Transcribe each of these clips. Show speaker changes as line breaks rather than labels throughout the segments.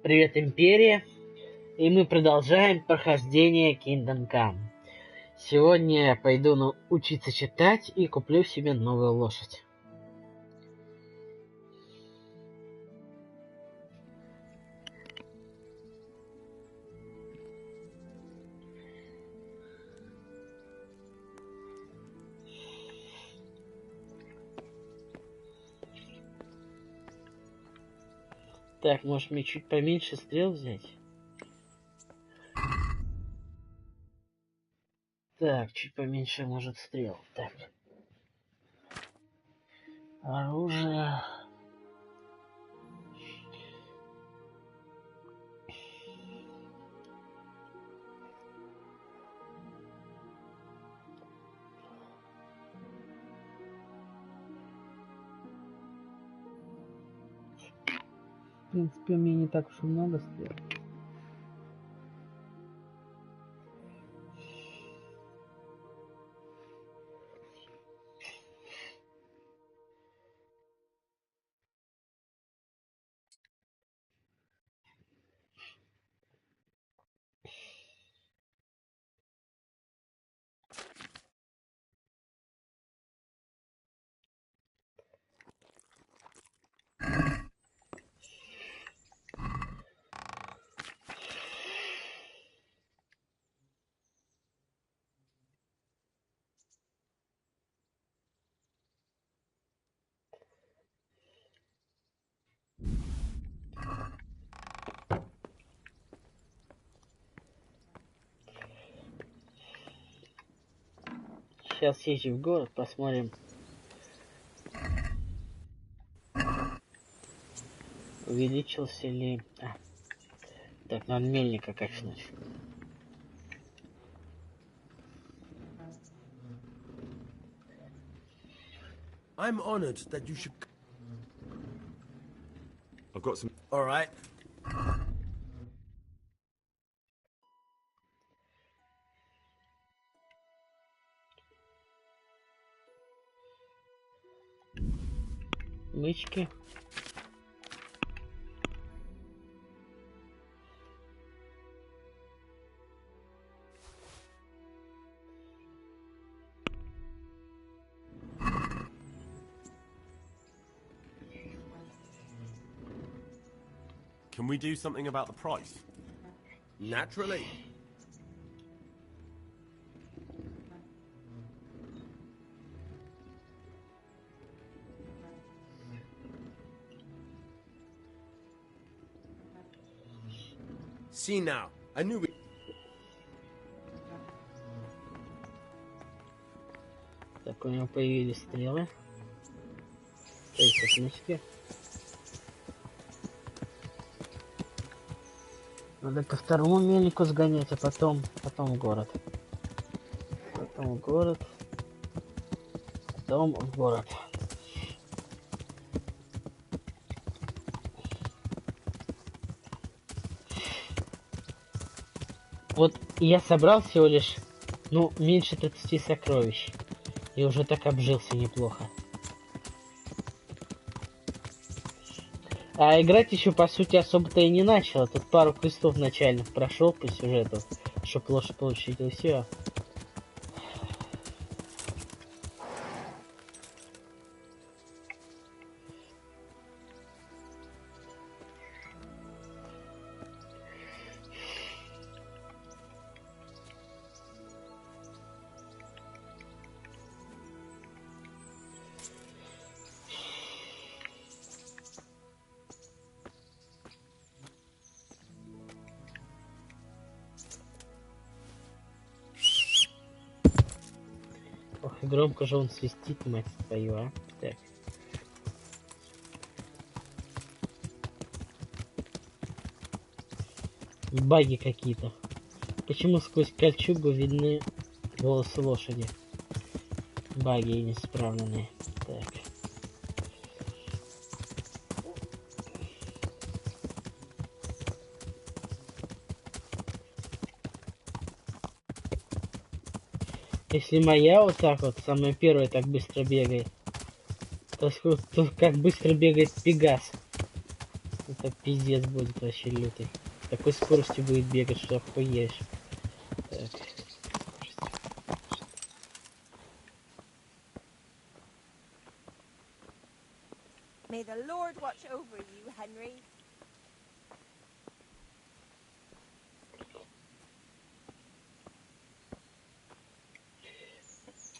Привет, Империя! И мы продолжаем прохождение Kingdom Come. Сегодня я пойду учиться читать и куплю себе новую лошадь. Так, может мне чуть поменьше стрел взять? Так, чуть поменьше может стрел. Так. Оружие. В принципе, у меня не так уж и много стрел. Сейчас съезжу в город, посмотрим, увеличился ли... Так, надо мельника качнуть.
I'm honored that you should...
I've got some...
All right.
Мычки.
Can we do something about the price?
Naturally. See now, I knew we...
Так, у него появились стрелы. То есть отмычки. Надо ко второму мельнику сгонять, а потом в город. Потом в город. Потом в город. Вот я собрал всего лишь, меньше 30 сокровищ. И уже так обжился неплохо. А играть еще, по сути, особо-то и не начал. Тут пару квестов начальных прошел по сюжету, чтобы лошадь получить, и все. Ох, и громко же он свистит, мать твою, а. Так. Баги какие-то. Почему сквозь кольчугу видны волосы лошади? Баги неисправленные. Так. Если моя вот так вот, самая первая так быстро бегает, то как быстро бегает Пегас. Это пиздец будет вообще лютый. Такой скоростью будет бегать, что охуеешь. Так.
May the Lord watch over you, Henry.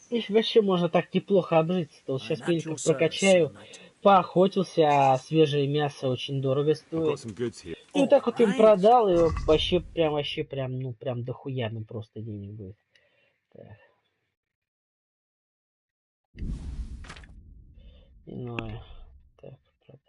И вообще можно так неплохо обжиться. Вот сейчас пеликов прокачаю, поохотился, а свежее мясо очень дорого
I've got
стоит.
some goods here.
И вот так вот им продал, и вообще прям, ну прям дохуя, ну просто денег будет. Так. Иное. Так, продать.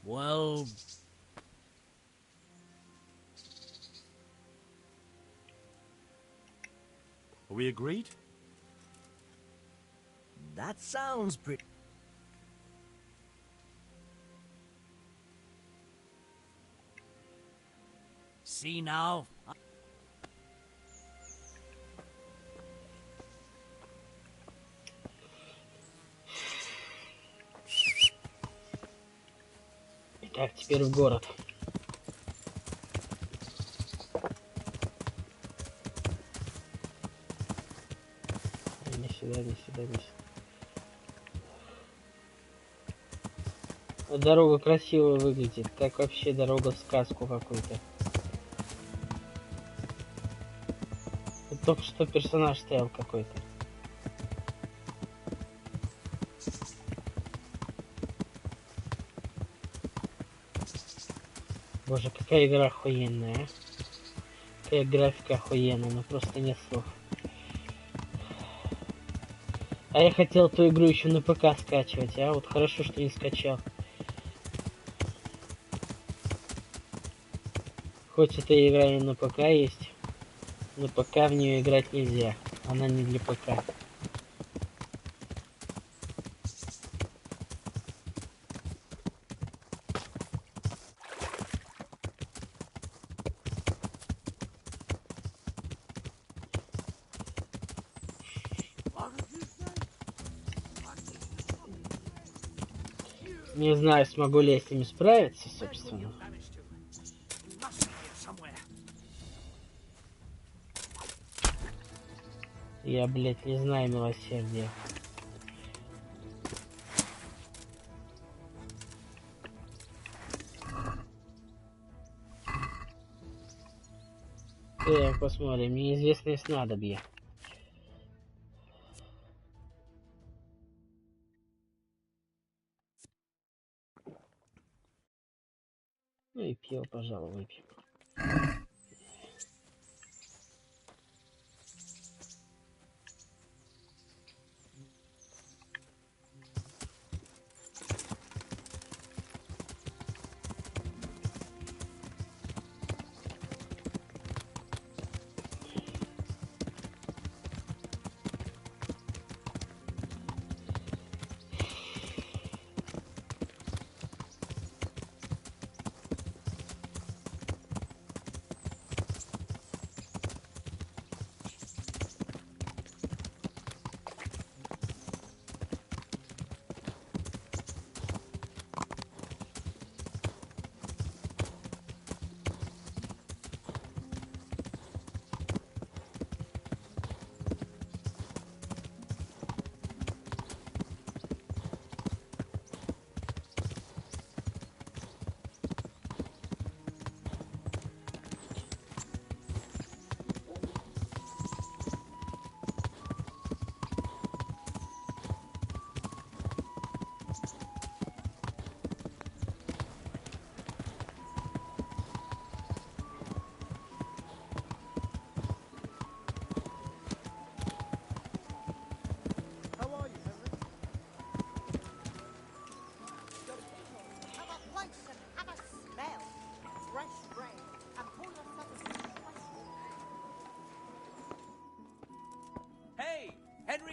Well,
Are we agreed?
that sounds pretty. See now?
Так, теперь в город. Не сюда, не сюда, не сюда. Вот дорога красиво выглядит, как вообще дорога в сказку какую-то. Вот только что персонаж стоял какой-то. Боже, какая игра охуенная, а? Какая графика охуенная, ну просто нет слов. А я хотел эту игру еще на ПК скачивать, а вот хорошо, что не скачал. Хоть эта игра и на ПК есть, но ПК в нее играть нельзя. Она не для ПК. Не знаю, смогу ли я с ними справиться, собственно. Я, блядь, не знаю милосердия. Так, посмотрим. Неизвестные снадобья. Ну и пиво, пожалуй, выпьем.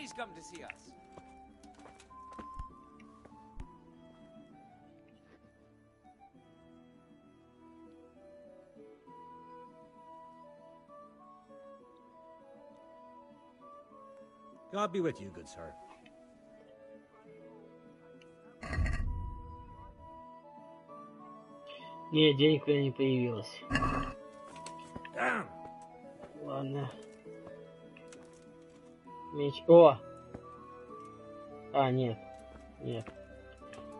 She's come to see us.
God be with you, good sir.
Нет, денег у меня не появилось.
Damn!
Ладно. Меч. О! А, нет. Нет.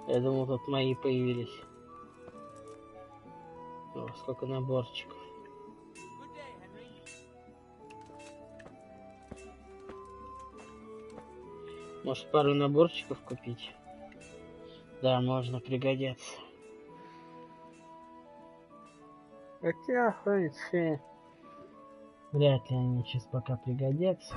Я думал, тут мои появились. О, сколько наборчиков.
Good day, Henry.
Может, пару наборчиков купить? Да, можно, пригодятся. Хотя, в принципе, вряд ли они сейчас пока пригодятся.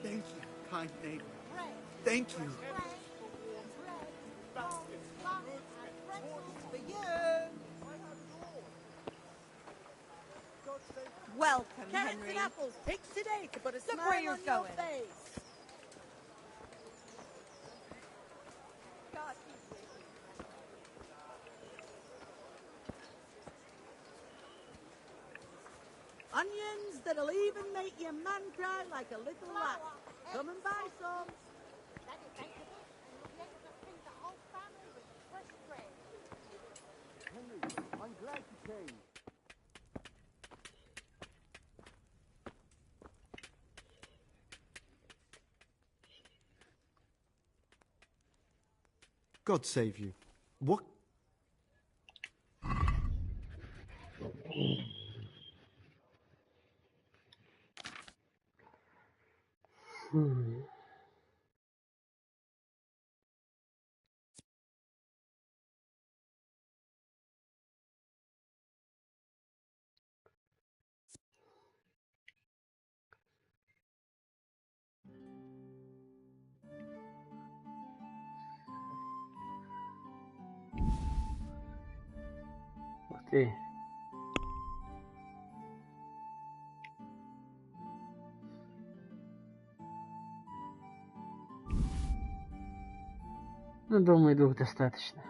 Thank you, kind neighbor. Thank you.
Welcome,
Carrots
Henry.
and apples takes today to put a
Look
smile
where you're
on your
going.
face.
God be with you.
Onions that'll even make your man cry like a little rat. Come and buy some.
I'm glad you came. God save you. What?
Ух ты. Ну, думаю, двух достаточно.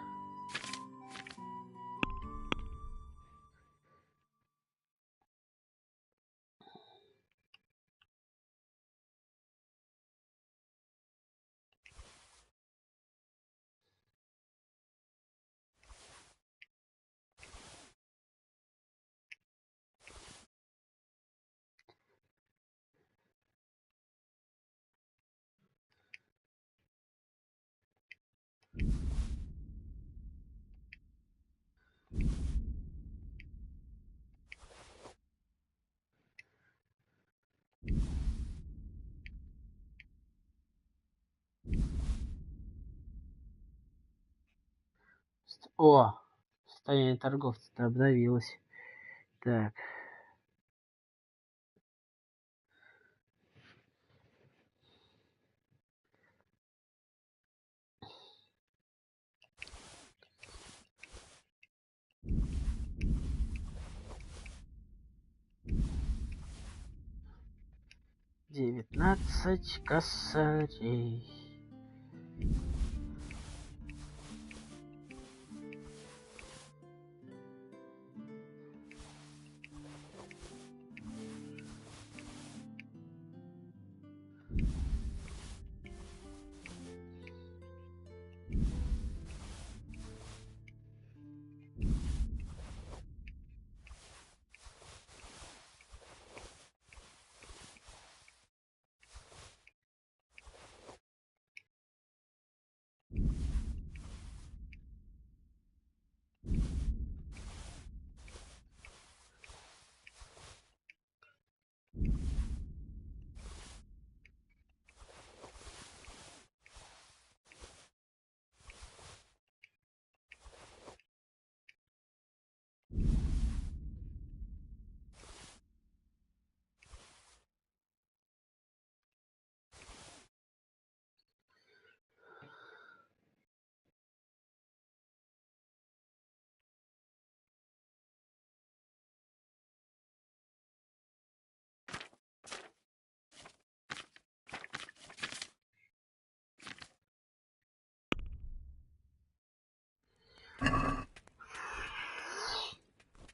О! Состояние торговца-то обновилось. Так. Девятнадцать косарей.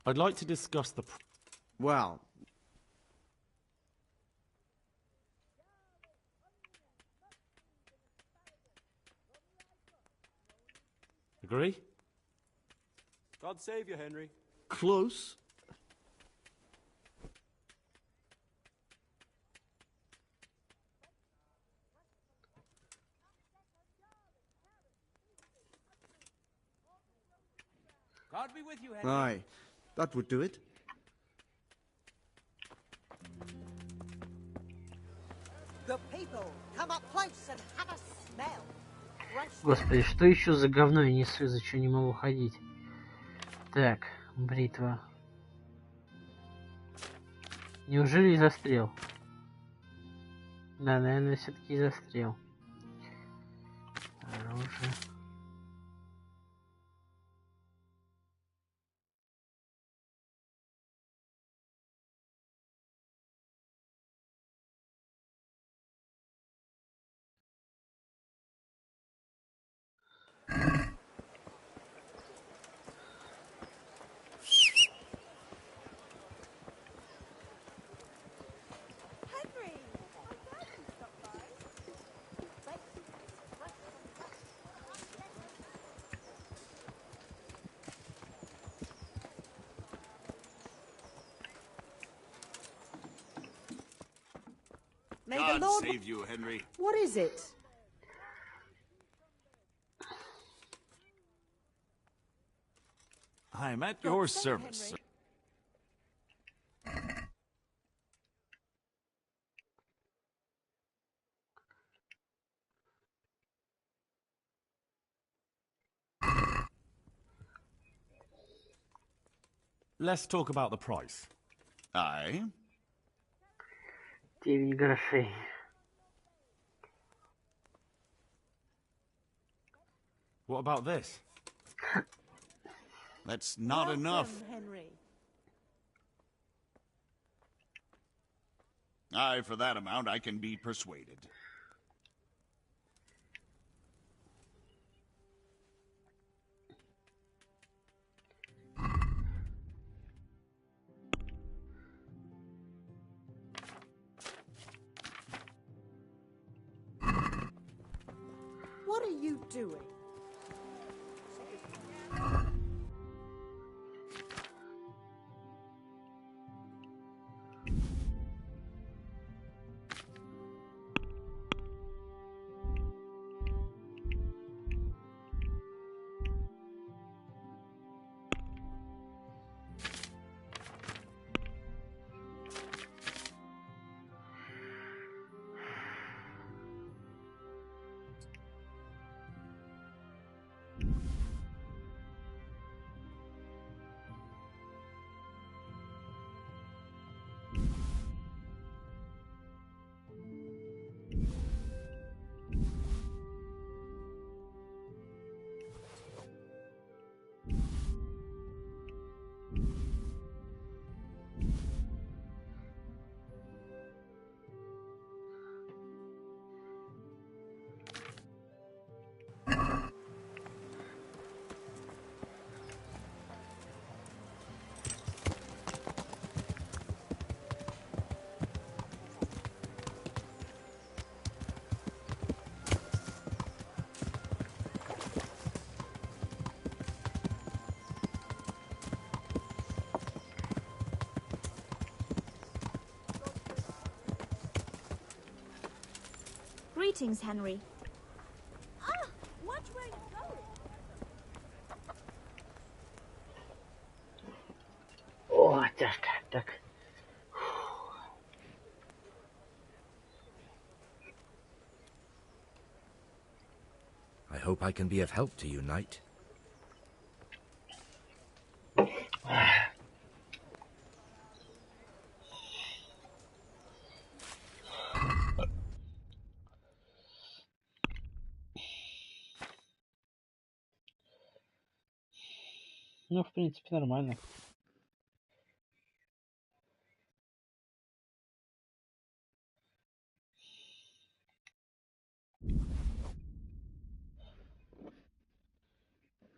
I'd like to discuss the...
Well,
Agree?
God save you, Henry.
close.
God be with you, Henry.
Aye, that would do it.
The people, come up close and have a smell. Roast
Господи, что еще за говно я несу, из-за чего не могу ходить? Так, бритва. Неужели и застрел? Да, наверное, все-таки застрел. Оружие.
Henry! I'm glad you stopped by.
May
God
the Lord...
save you, Henry.
What is it?
I'm at
God
your
save
service.
Henry.
Let's talk about the price.
Aye.
9 грошей.
What about this?
That's not
Welcome,
enough.
Henry.
Aye, for that amount I can be persuaded.
What are you doing?
Greetings, Henry. Ah! Watch where you're going.
О, тяжко. Так.
I hope I can be of help to you, knight.
Ну, в принципе, нормально.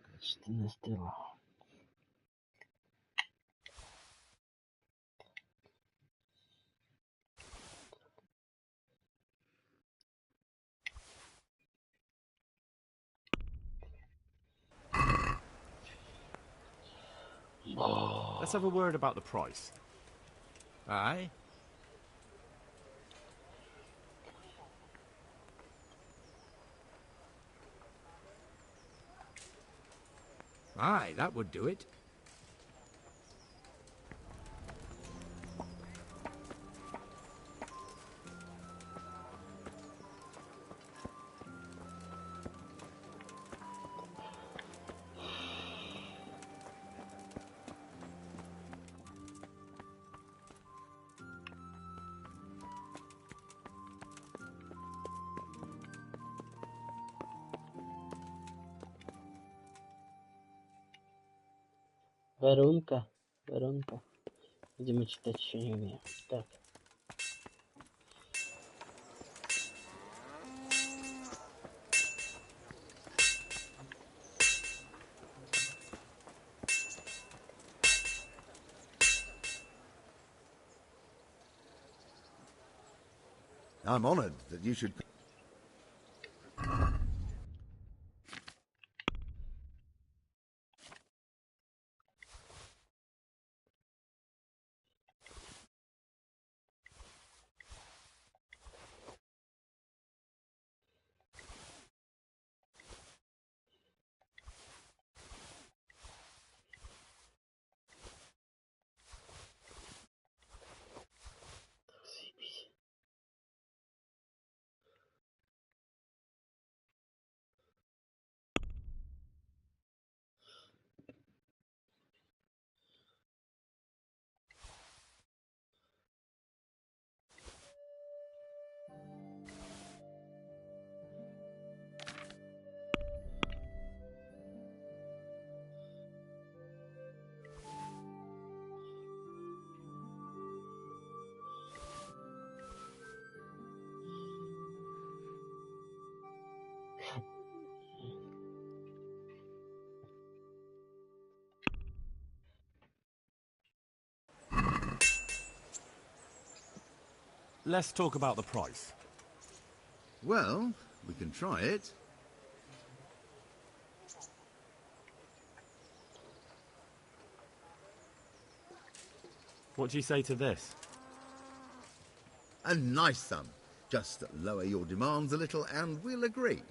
Качественная стрела.
Let's have a word about the price.
Aye? Aye, that would do it.
Воронка. Воронка. Видимо, читать еще не умею. Так.
I'm honored that you should...
Заебись.
Let's talk about the price.
Well, we can try it.
What do you say to this?
A nice sum. Just lower your demands a little and we'll agree.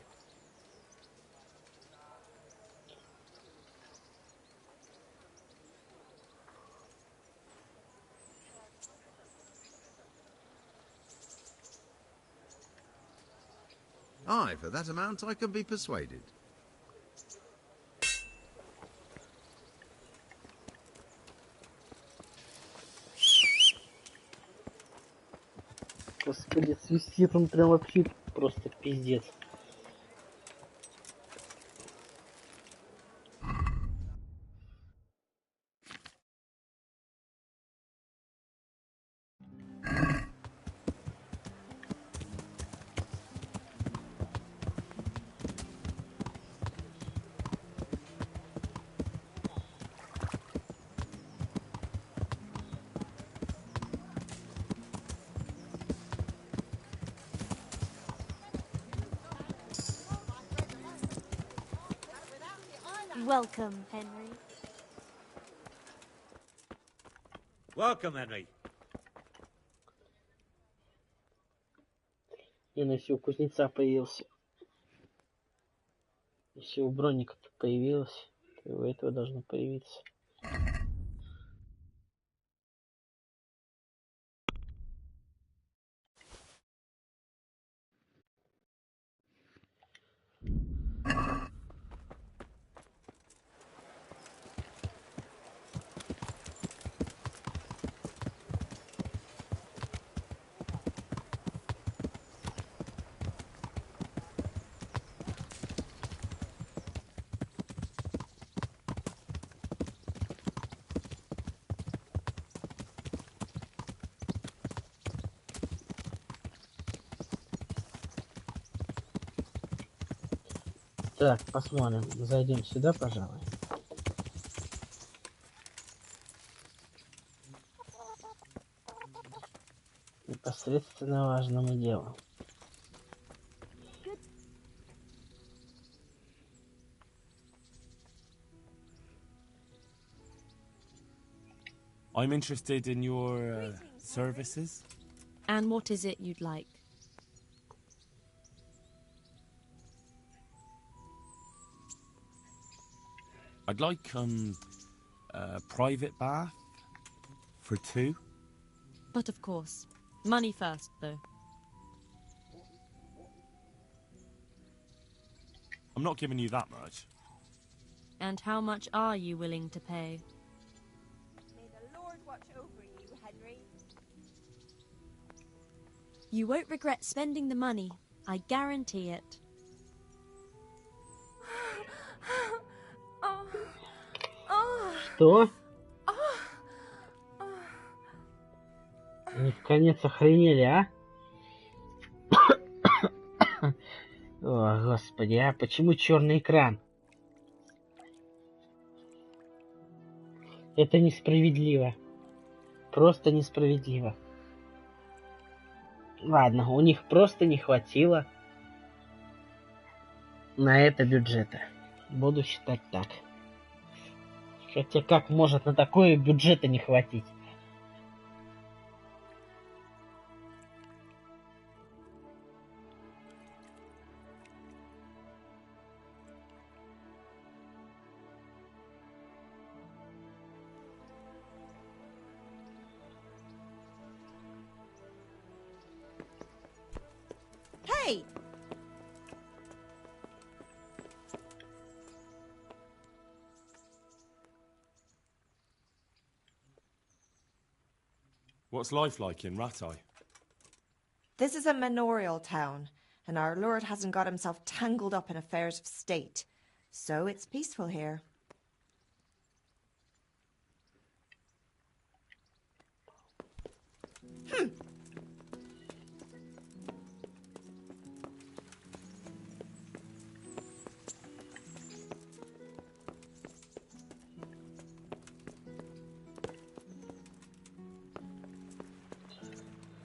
Aye, for that amount I can be persuaded.
Господи, свистит он прям вообще просто пиздец.
Welcome, Henry.
Welcome, Henry.
И на все у кузнеца появился. Если у Броника появилось, то у этого должно появиться. Так, посмотрим. Зайдем сюда, пожалуй. Непосредственно важному делу.
I'm interested in your services.
And what is it you'd like?
I'd like a private bath for 2.
But of course. Money first, though.
I'm not giving you that much.
And how much are you willing to pay?
May the Lord watch over you, Henry.
You won't regret spending the money. I guarantee it.
Что? Они в конец охренели, а? О, господи, а почему черный экран? Это несправедливо. Просто несправедливо. Ладно, у них просто не хватило на это бюджета. Буду считать так. Хотя как может на такое бюджета не хватить?
Hey!
What's life like in Ratai?
This is a manorial town, and our lord hasn't got himself tangled up in affairs of state. So it's peaceful here.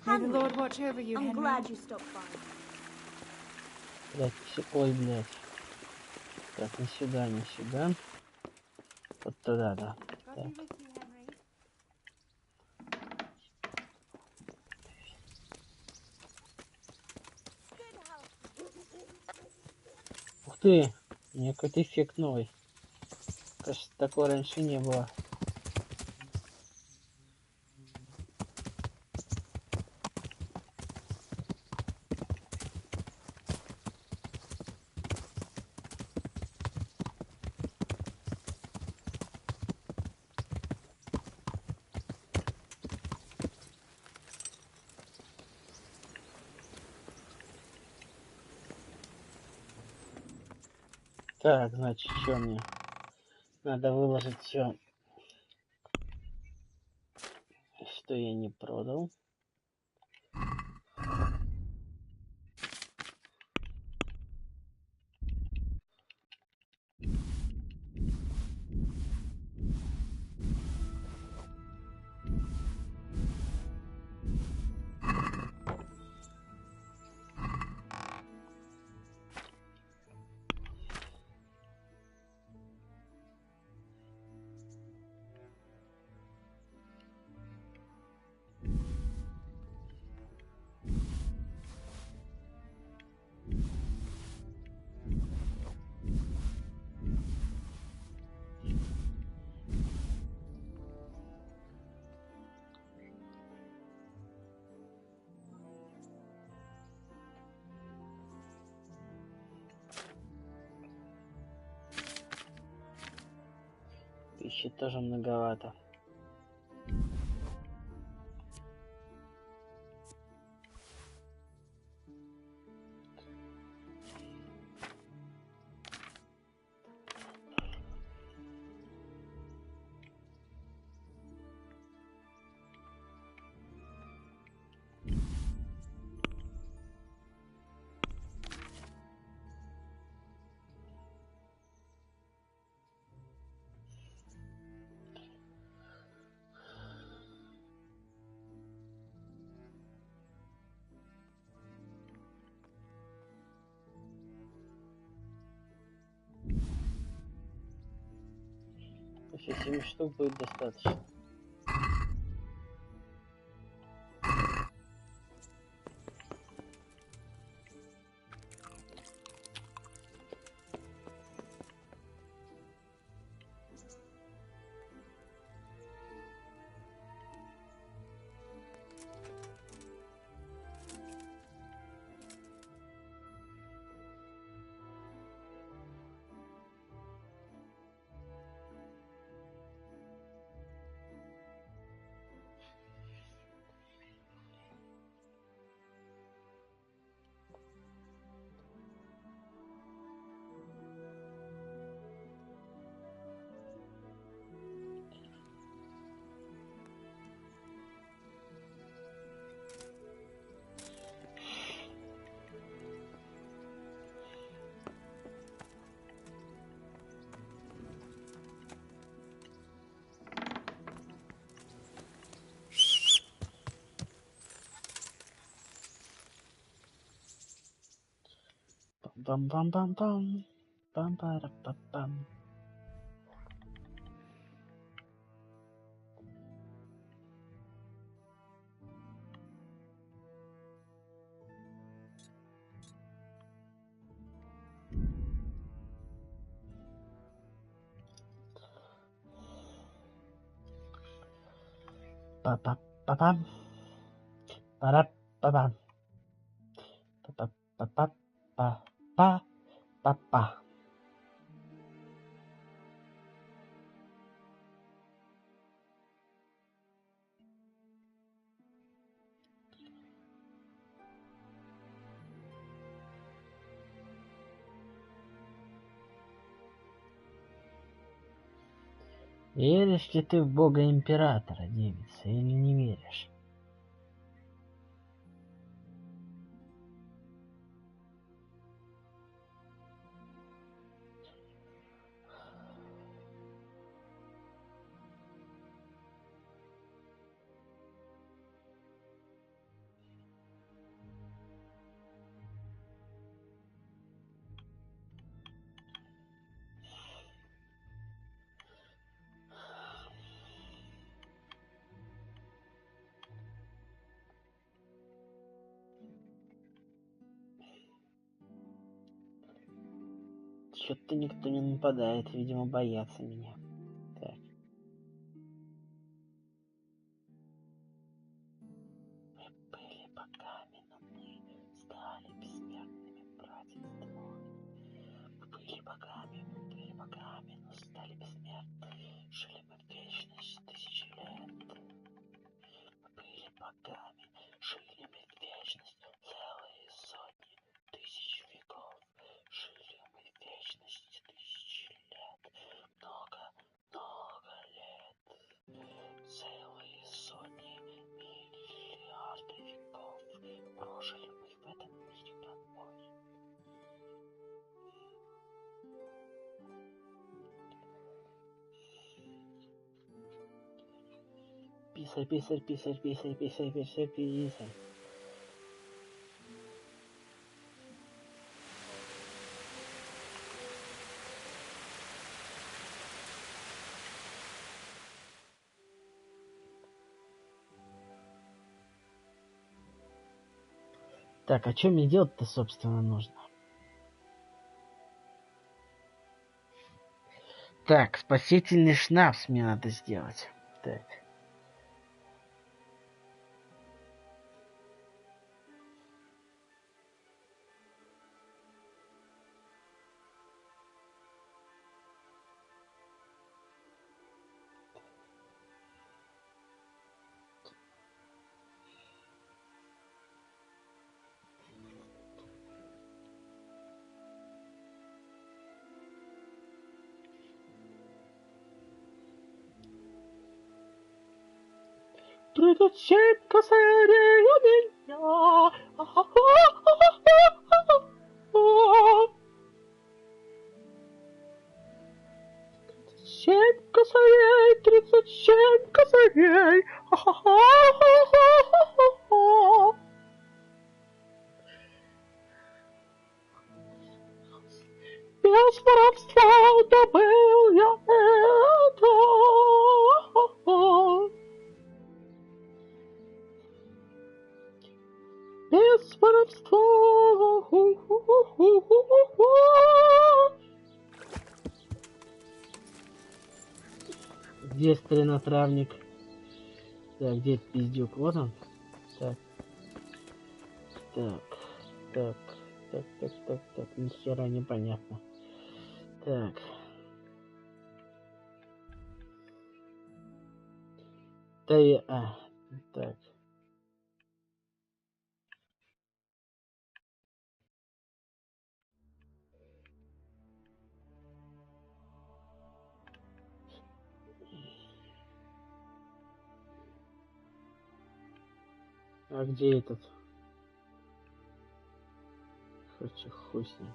May the Lord watch over you,
I'm
Henry.
glad you stopped by.
Блядь, ой, блядь. Так, не сюда, не сюда. Вот туда, да.
God
Так.
be with you, Henry.
Ух ты, у меня какой-то эффект новый. Кажется, такого раньше не было. Так, значит, что мне? Надо выложить все, что я не продал. Пищи тоже многовато. Если 7 штук будет достаточно. Бам-бам-бам-бам. Бам-бара-па-пам. Па-па-па-пам. Пара-па-пам. Па-па-па-па-па-па-па. Веришь ли ты в Бога Императора, девица, или не веришь? Что-то никто не нападает, видимо, боятся меня. Так. Мы были богами, но мы стали бессмертными, братья. Мы были богами, но стали бессмертными. Жили мы в вечность тысячи лет. Мы были богами, жили мы в вечность целые сотни тысяч веков. Жили мы в вечности тысячи лет. Много лет. Целые сотни миллиарды веков. Прожили мы в этом мире, брат мой. Писарь, писарь, писарь, писарь, писарь, писарь, писарь. Так, а что мне делать-то, собственно, нужно? Так, спасительный шнапс мне надо сделать. Так. Тридцать семь косарей у меня. Семь косарей, 37 косарей. Без воровства добыл я это. Без воровства. Где стрелотравник? Так, где пиздюк? Вот он. Так. Так. Ни хера непонятно. Так. Так. А где этот? Хочу хуй с ним.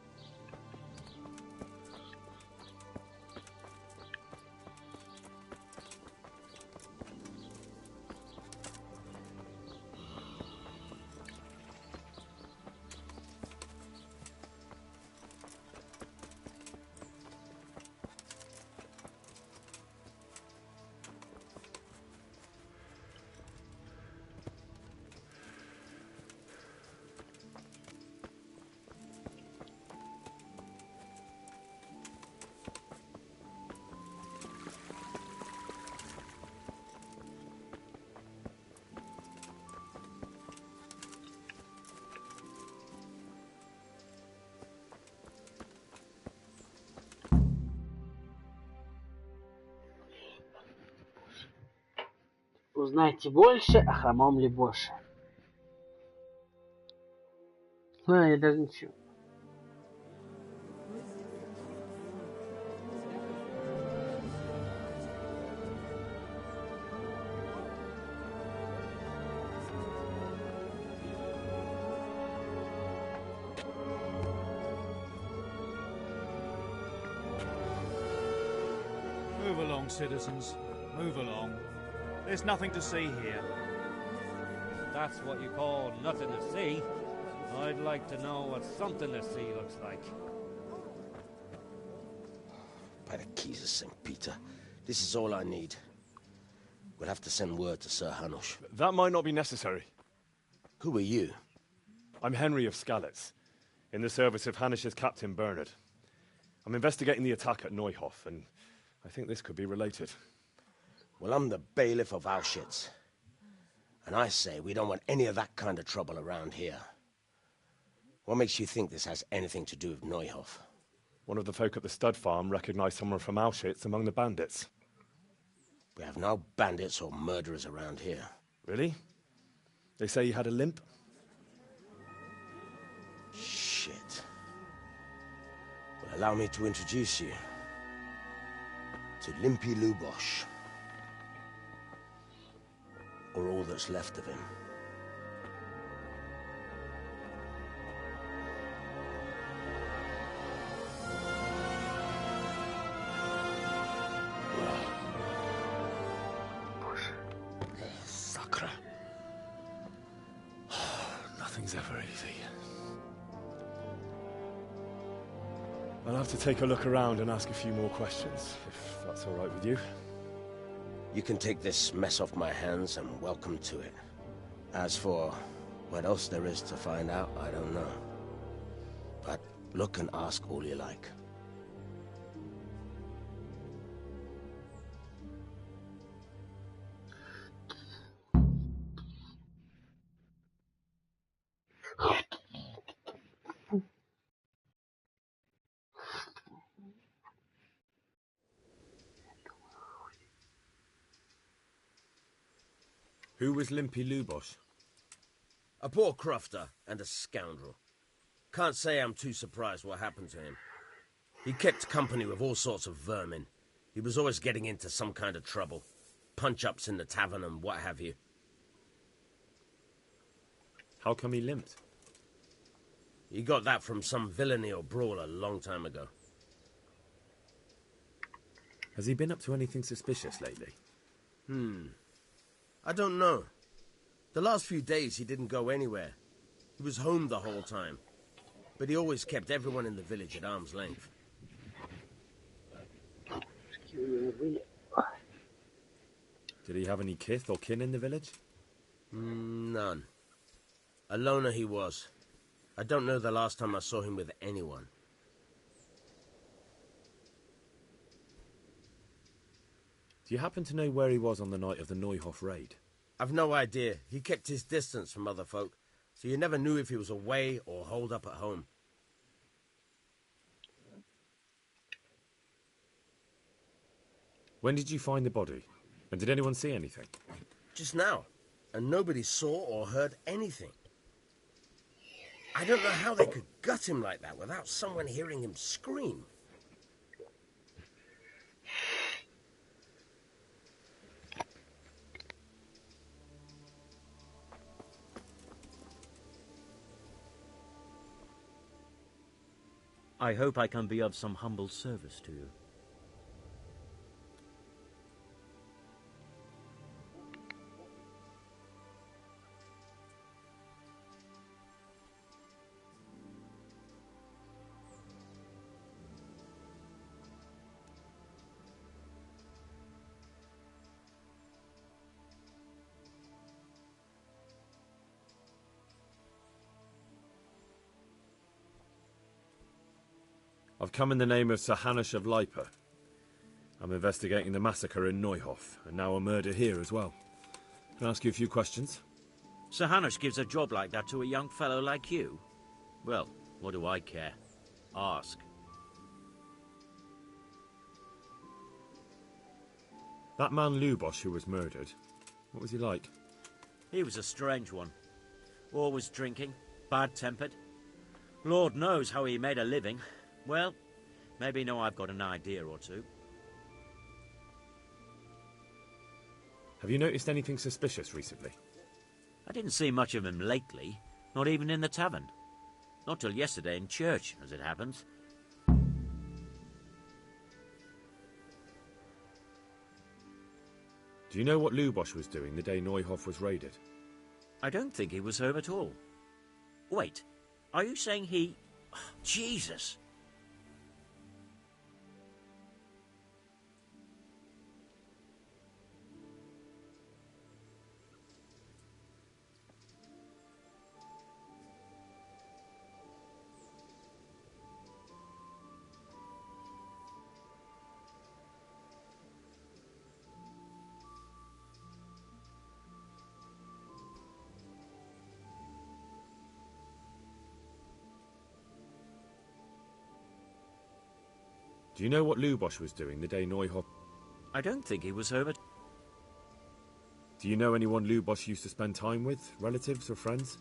Узнайте больше о хромом Лебоше. Я даже ничего.
Move along, citizens. Move along. There's nothing to see here.
If that's what you call nothing to see, I'd like to know what something to see looks like.
By the keys of St. Peter, this is all I need. We'll have to send word to Sir Hanush.
That might not be necessary.
Who are you?
I'm Henry of Skalitz, in the service of Hanush's Captain Bernard. I'm investigating the attack at Neuhof, and I think this could be related.
Well, I'm the bailiff of Auschwitz. And I say we don't want any of that kind of trouble around here. What makes you think this has anything to do with Neuhof?
One of the folk at the stud farm recognized someone from Auschwitz among the bandits.
We have no bandits or murderers around here.
Really? They say he had a limp?
Shit. Well, allow me to introduce you to Limpy Lubosh. Or all that's left of him.
Sacre. Nothing's ever easy. I'll have to take a look around and ask a few more questions, if that's all right with you.
You can take this mess off my hands and welcome to it. As for what else there is to find out, I don't know. But look and ask all you like.
Who was Limpy Lubosh?
A poor crofter and a scoundrel. Can't say I'm too surprised what happened to him. He kept company with all sorts of vermin. He was always getting into some kind of trouble. Punch-ups in the tavern and what have you.
How come he limped?
He got that from some villainy or brawl a long time ago.
Has he been up to anything suspicious lately?
I don't know. The last few days he didn't go anywhere. He was home the whole time. But he always kept everyone in the village at arm's length.
Did he have any kith or kin in the village?
None. A loner he was. I don't know the last time I saw him with anyone.
Do you happen to know where he was on the night of the Neuhof raid?
I've no idea. He kept his distance from other folk, so you never knew if he was away or holed up at home.
When did you find the body? And did anyone see anything?
Just now. And nobody saw or heard anything. I don't know how they could gut him like that without someone hearing him scream.
I hope I can be of some humble service to you.
I've come in the name of Sir Hanush of Lipa. I'm investigating the massacre in Neuhof, and now a murder here as well. Can I ask you a few questions?
Sir Hanush gives a job like that to a young fellow like you? Well, what do I care? Ask.
That man Lubosh who was murdered, What was he like?
He was a strange one. Always drinking, bad-tempered. Lord knows how he made a living. Well, maybe now I've got an idea or two.
Have you noticed anything suspicious recently?
I didn't see much of him lately, not even in the tavern. Not till yesterday in church, as it happens.
Do you know what Lubosh was doing the day Neuhof was raided?
I don't think he was home at all. Wait, are you saying he... Oh, Jesus!
Do you know what Lubosh was doing the day Neuhof...
I don't think he was home at...
Do you know anyone Lubosh used to spend time with? Relatives or friends?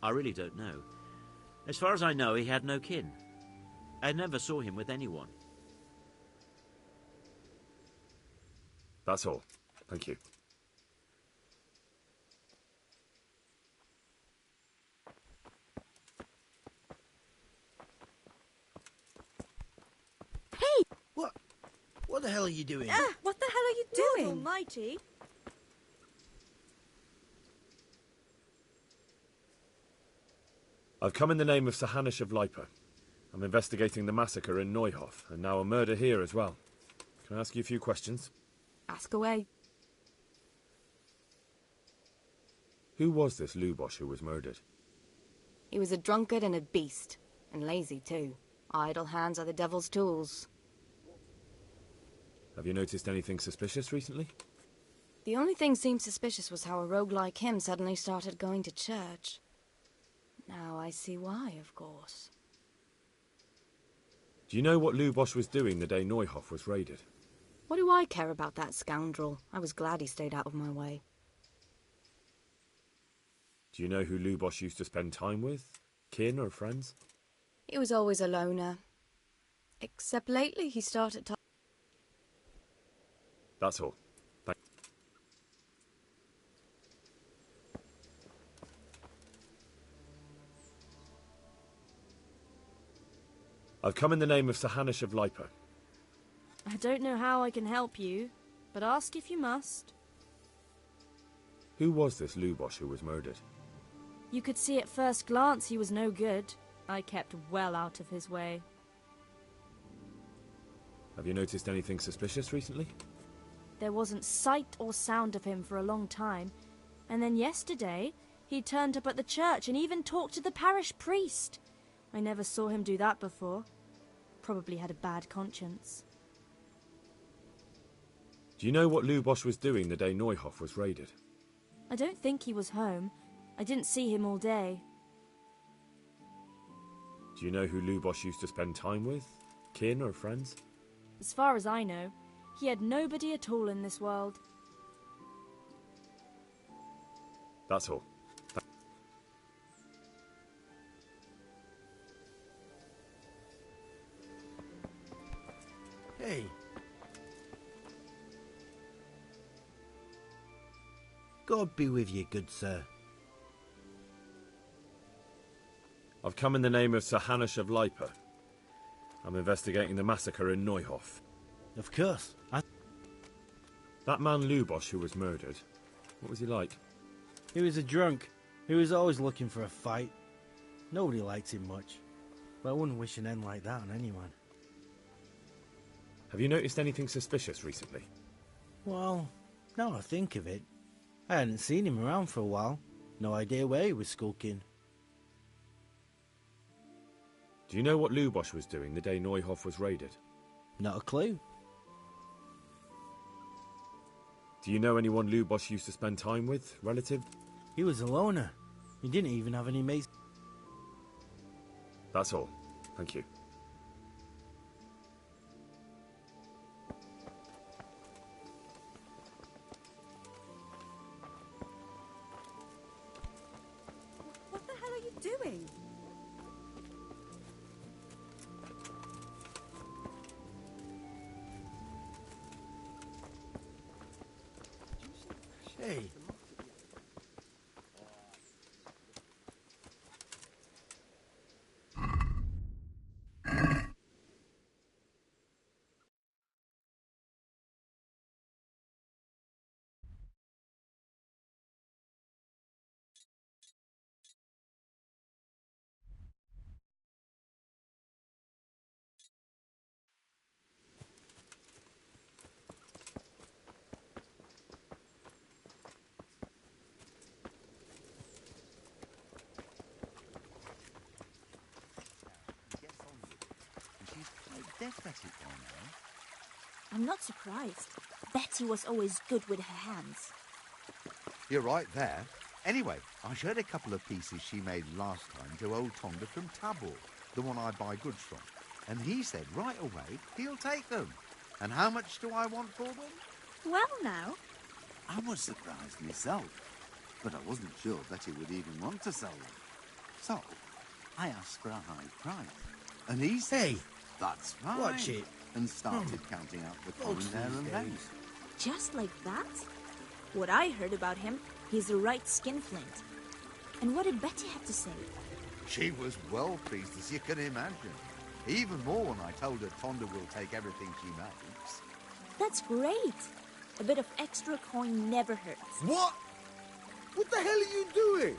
I really don't know. As far as I know, he had no kin. I never saw him with anyone.
That's all. Thank you.
What the hell are you doing?
What the hell are you doing? Lord almighty.
I've come in the name of Sir Hanish of Lipa. I'm investigating the massacre in Neuhof, and now a murder here as well. Can I ask you a few questions?
Ask away.
Who was this Lubosh who was murdered?
He was a drunkard and a beast, and lazy too. Idle hands are the devil's tools.
Have you noticed anything suspicious recently?
The only thing seemed suspicious was how a rogue like him suddenly started going to church. Now I see why, of course.
Do you know what Lubosh was doing the day Neuhof was raided?
What do I care about that scoundrel? I was glad he stayed out of my way.
Do you know who Lubosh used to spend time with? Kin or friends?
He was always a loner. Except lately he started to...
That's all. I've come in the name of Sir Hanish of Lipa.
I don't know how I can help you, but ask if you must.
Who was this Lubosh who was murdered?
You could see at first glance he was no good. I kept well out of his way.
Have you noticed anything suspicious recently?
There wasn't sight or sound of him for a long time, and then yesterday he turned up at the church and even talked to the parish priest. I never saw him do that before. Probably had a bad conscience.
Do you know what Lubosh was doing the day Neuhof was raided?
I don't think he was home. I didn't see him all day.
Do you know who Lubosh used to spend time with? Kin or friends?
As far as I know, he had nobody at all in this world.
That's all.
Hey. God be with you, good sir.
I've come in the name of Sir Hanish of Lipa. I'm investigating the massacre in Neuhof.
Of course.
That man Lubosh who was murdered, what was he like?
He was a drunk. He was always looking for a fight. Nobody liked him much. But I wouldn't wish an end like that on anyone.
Have you noticed anything suspicious recently?
Well, now I think of it, I hadn't seen him around for a while. No idea where he was skulking.
Do you know what Lubosh was doing the day Neuhof was raided?
Not a clue.
Do you know anyone Lubosh used to spend time with? Relative?
He was a loner. He didn't even have any mates.
That's all. Thank you.
Hey.
I'm not surprised. Betty was always good with her hands.
You're right there. Anyway, I showed a couple of pieces she made last time to old Tonda from Tabor, the one I buy goods from. And he said right away he'll take them. And how much do I want for them?
Well now.
I was surprised myself, but I wasn't sure Betty would even want to sell them. So, I asked for a high price. And he said,
Hey,
that's fine.
watch it.
And started counting out the coin there and then.
Just like that? What I heard about him, he's a right skinflint. And what did Betty have to say?
She was well pleased, as you can imagine. Even more when I told her Tonda will take everything she makes.
That's great. A bit of extra coin never hurts.
What? What the hell are you doing?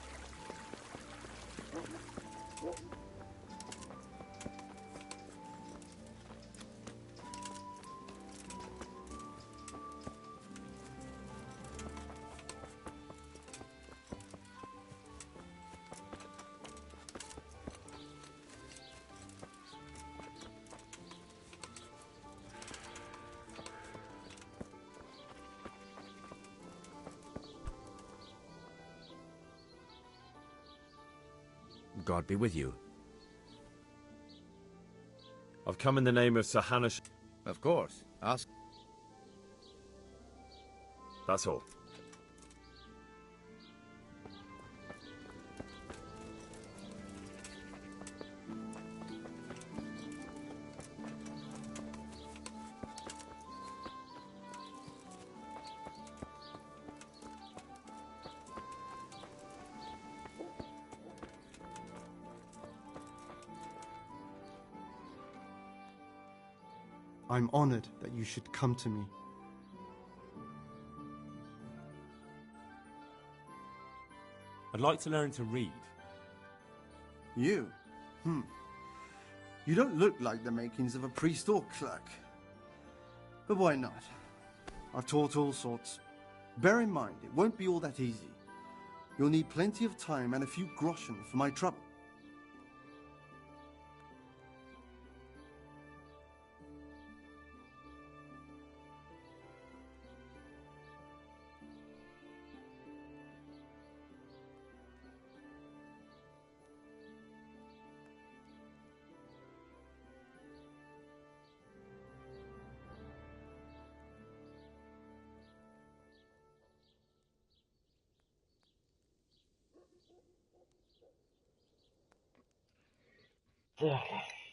God be with you.
I've come in the name of Sir Hanush.
Of course. Ask.
That's all.
I'm honored that you should come to me.
I'd like to learn to read.
You? You don't look like the makings of a priest or clerk. But why not? I've taught all sorts. Bear in mind, it won't be all that easy. You'll need plenty of time and a few groschen for my trouble.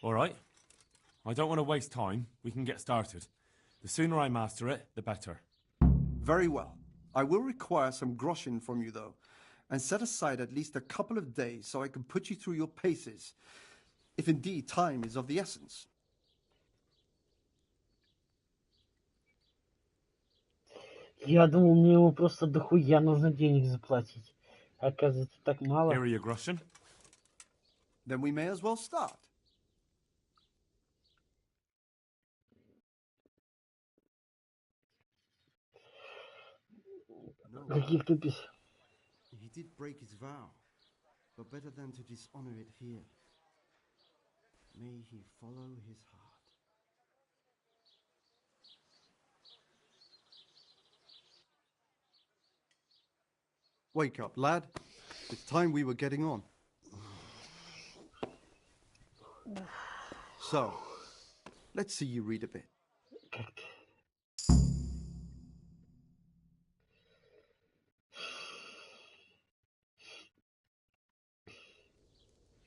All right. I don't want to waste time. We can get started. The sooner I master it, the better.
Very well. I will require some groschen from you, though, and set aside at least a couple of days so I can put you through your paces, if indeed time is of the essence.
Я думал, мне ему просто дохуя нужно денег заплатить. Оказывается, так мало.
Here are your groschen.
Then we may as well start.
Каких-то пись.
He did break his vow, but better than to dishonor it here. May he follow his heart. Wake up, lad. It's time we were getting on. So, let's see you read a bit.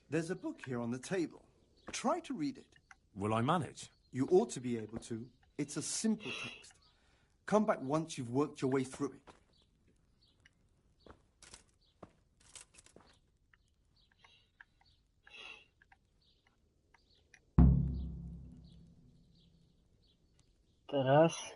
There's a book here on the table. Try to read it.
Will I manage?
You ought to be able to. It's a simple text. Come back once you've worked your way through it.
как-то раз,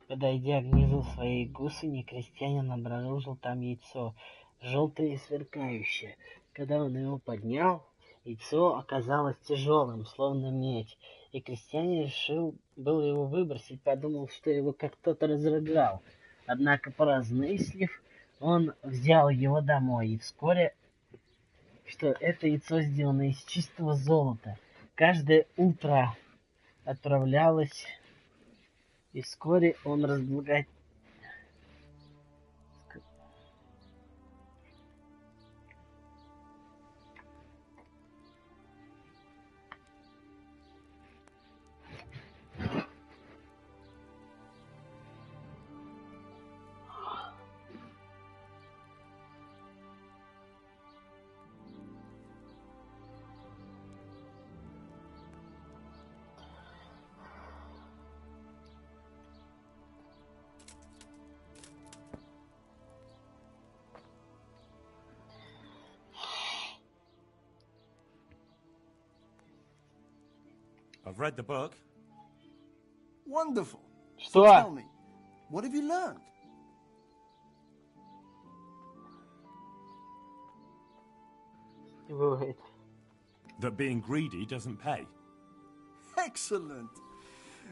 подойдя к низу своей гусыни, крестьянин обнаружил там яйцо, желтое и сверкающее. Когда он его поднял, яйцо оказалось тяжелым, словно медь, и крестьянин решил было его выбросить, подумал, что его как кто-то разругал. Однако, поразмыслив, он взял его домой, и вскоре, что это яйцо сделано из чистого золота, каждое утро отправлялось, и вскоре он разбогател.
I've read the book.
Wonderful.
Что?
So tell me, what have you learned?
Бывает.
That being greedy doesn't pay.
Excellent.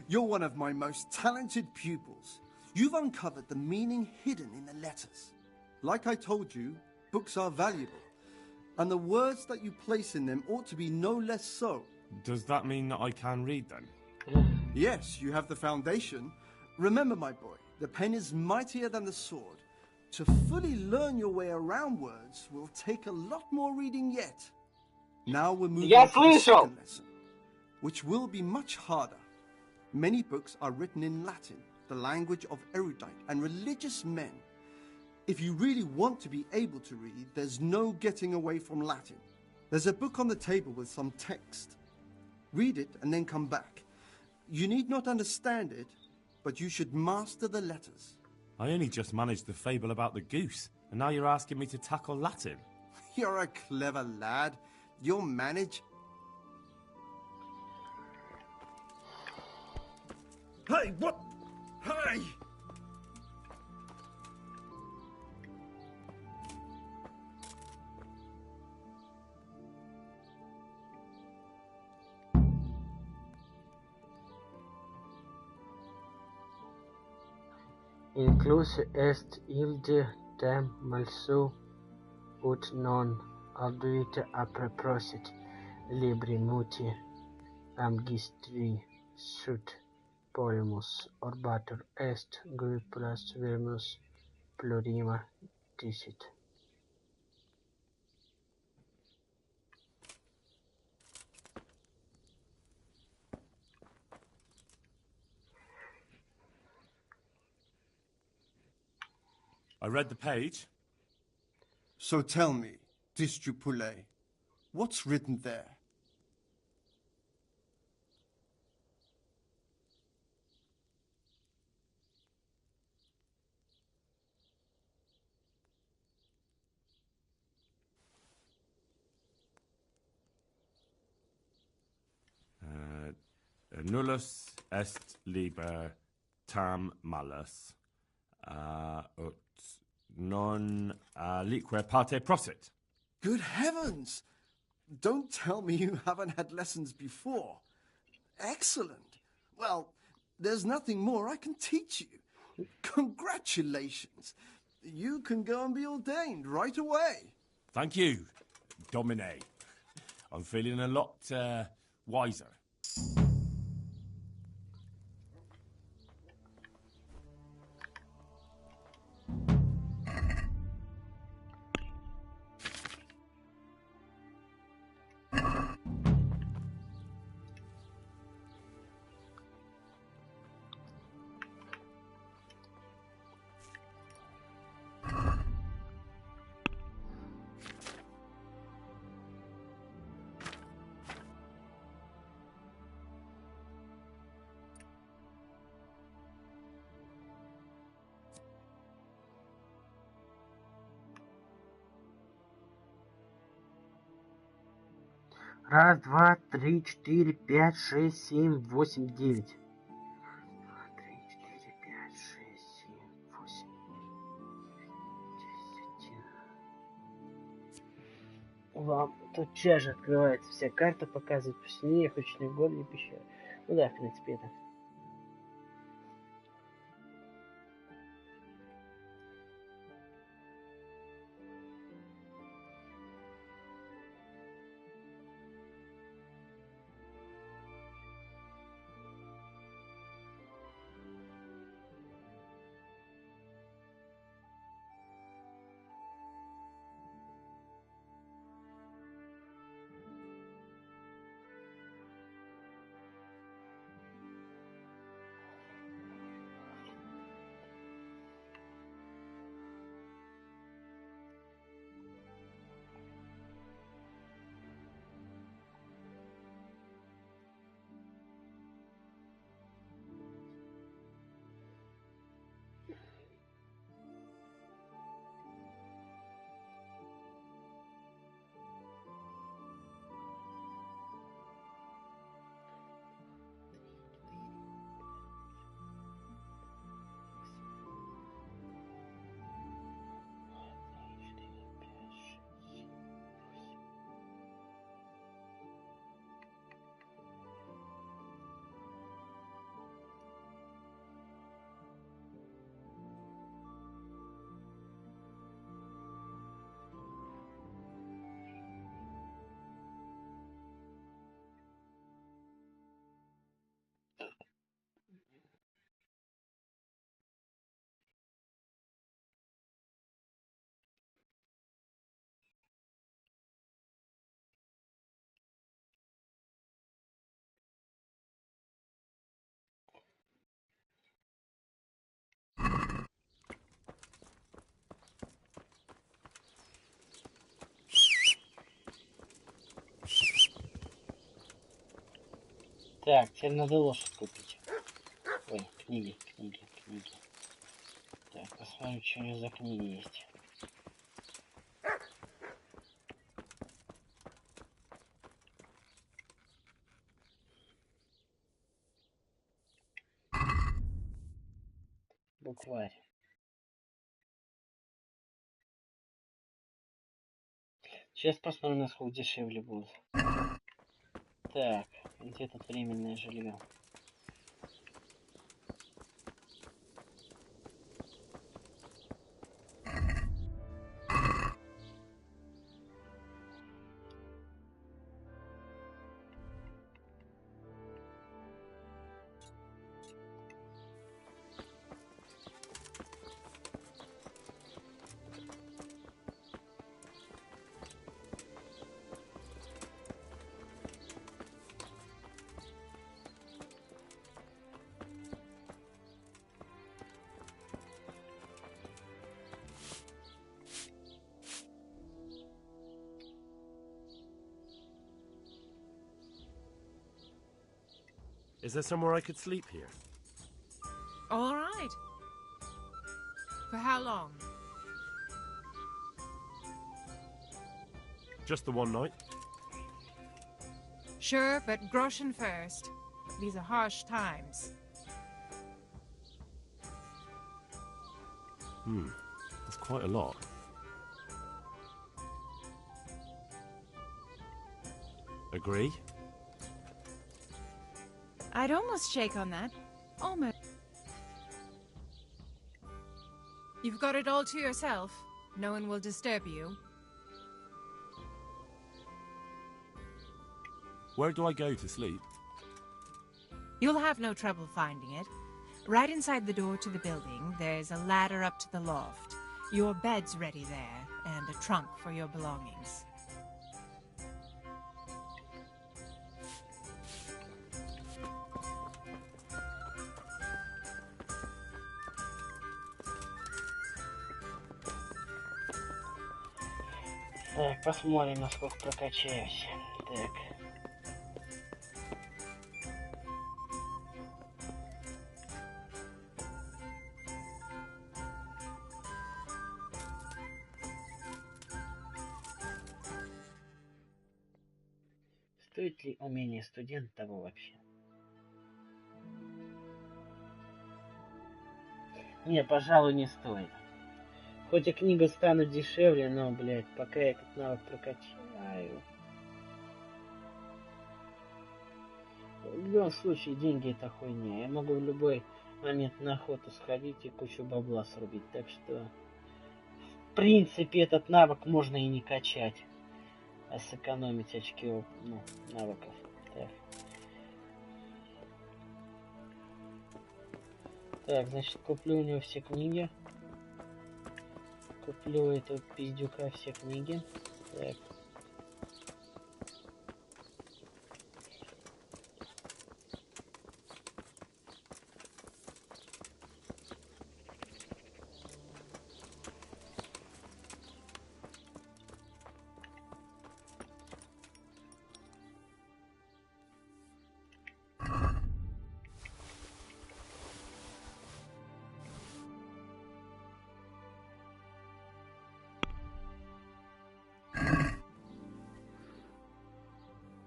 You're one of my most talented pupils. You've uncovered the meaning hidden in the letters. Like I told you, books are valuable, and the words that you place in them ought to be no less so.
Does that mean that I can read then?
Yes, you have the foundation. Remember, my boy, the pen is mightier than the sword. To fully learn your way around words will take a lot more reading yet. Now we're moving on to the second lesson, which will be much harder. Many books are written in Latin, the language of erudite and religious men. If you really want to be able to read, there's no getting away from Latin. There's a book on the table with some text. Read it and then come back. You need not understand it, but you should master the letters.
I only just managed the fable about the goose, and now you're asking me to tackle Latin.
You're a clever lad. You'll manage.
Hey, what? Hey!
Incluse est ilde tem malsu ut non auduite apre prosit libri muti amgistri sut polemus orbatur est guipras vermus plurima dicit.
I read the page.
So tell me, Distrupule, what's written there?
Nullus est liber tam malus, ut non alique parte prosit.
Good heavens! Don't tell me you haven't had lessons before. Excellent. Well, there's nothing more I can teach you. Congratulations. You can go and be ordained right away.
Thank you, Domine. I'm feeling a lot wiser.
Раз, два, три, четыре, пять, шесть, семь, восемь, девять. вам тотчас же открывается вся карта, показывает поселение, охотничьи горы и пещеры. Ну да, в принципе, это. Так, теперь надо лошадь купить. Ой, книги. Так, посмотрим, что у него за книги есть. Букварь. Сейчас посмотрим, насколько дешевле будет. Так, где тут временное жилье?
Is there somewhere I could sleep here?
All right. For how long?
Just the one night?
Sure, but groschen first. These are harsh times.
That's quite a lot. Agree?
I'd almost shake on that. Almost. You've got it all to yourself. No one will disturb you.
Where do I go to sleep?
You'll have no trouble finding it. Right inside the door to the building, there's a ladder up to the loft. Your bed's ready there, and a trunk for your belongings.
Так, посмотрим, насколько прокачаюсь. Так. Стоит ли умение студента того вообще? Не, пожалуй, не стоит. Хоть и книга станет дешевле, но, блядь, пока я этот навык прокачаю. В любом случае, деньги это хуйня. Я могу в любой момент на охоту сходить и кучу бабла срубить. Так что, в принципе, этот навык можно и не качать. А сэкономить очки, ну, навыков. Так. Так, значит, куплю у него все книги. Куплю этого пиздюка все книги. Так.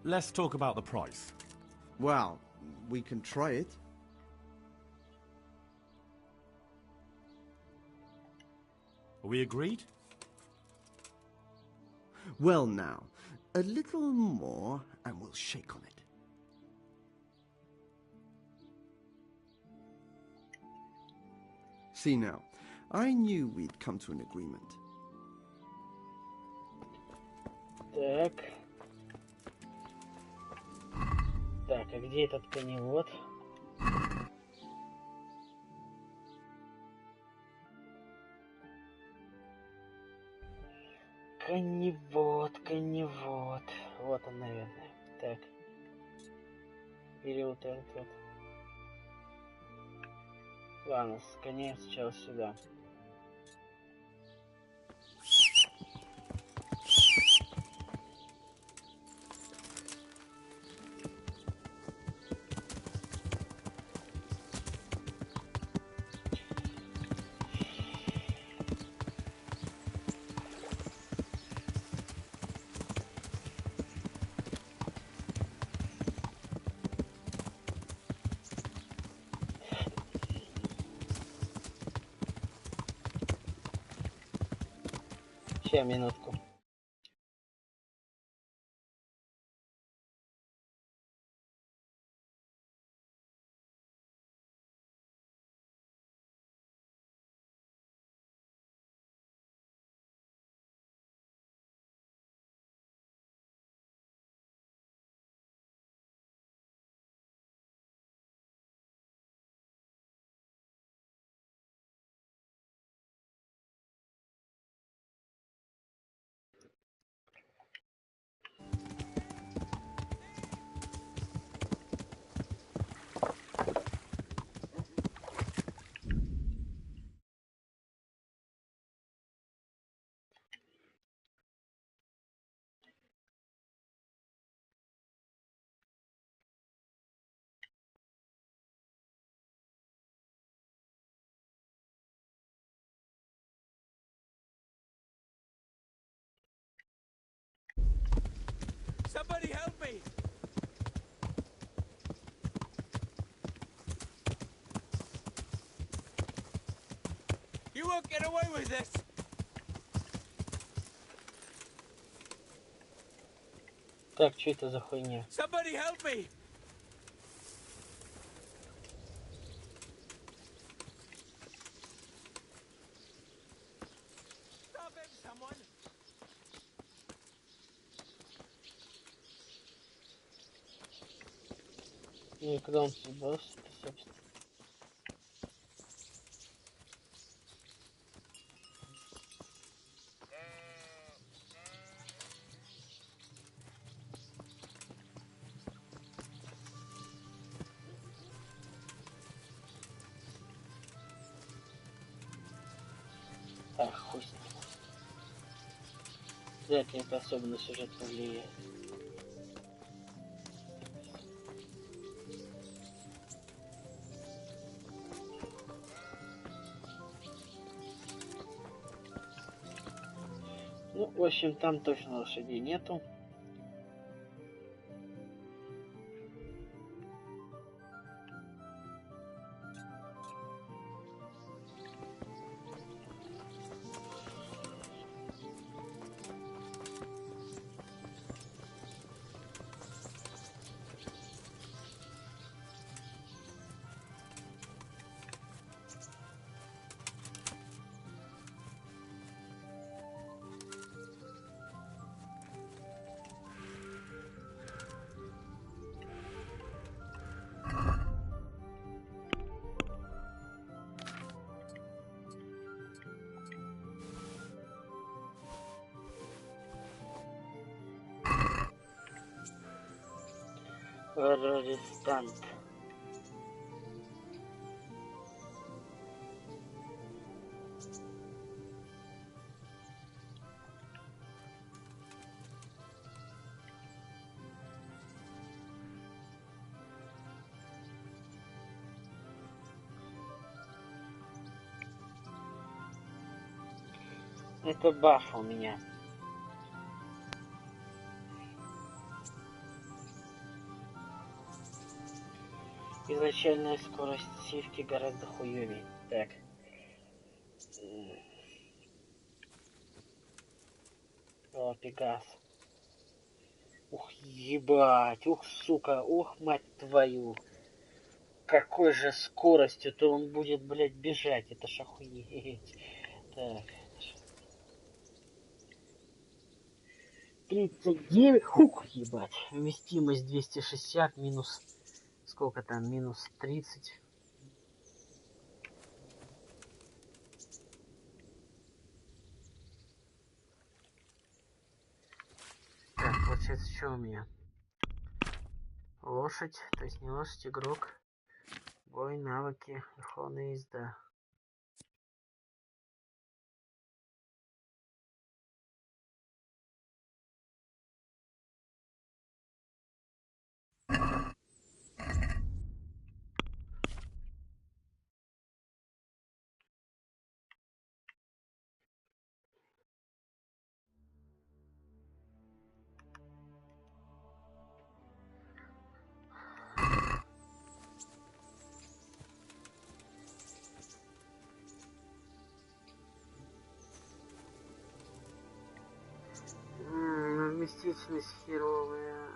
Let's talk about the price.
Well, we can try it.
Are we agreed?
Well now, a little more and we'll shake on it. See now, I knew we'd come to an agreement.
Так. Так, а где этот коневод? Коневод. Вот он, наверное. Так. Или вот этот вот. Ладно, сгоняем сначала сюда. Сейчас, минутку.
Somebody help me! You won't get away with this!
Так, что это за хуйня?
Somebody help me! Stop him, someone!
И когда он съебался, собственно. Ах, хуй с ним. Вряд ли это особо на сюжет повлияет. Ну, в общем, там точно лошадей нету. Арестант. Это баф у меня. Изначальная скорость сивки гораздо хуёвее. Так. О, Пегас. Ух, ебать. Ух, сука. Ух, мать твою. Какой же скоростью-то он будет, блядь, бежать. Это ж охуеть. Так. 39. Хук, ебать. Вместимость 260 минус... Сколько там? Минус 30. Так, получается, что у меня? Лошадь, то есть не лошадь, игрок. Бой, навыки, верховная езда. Вместительность херовая.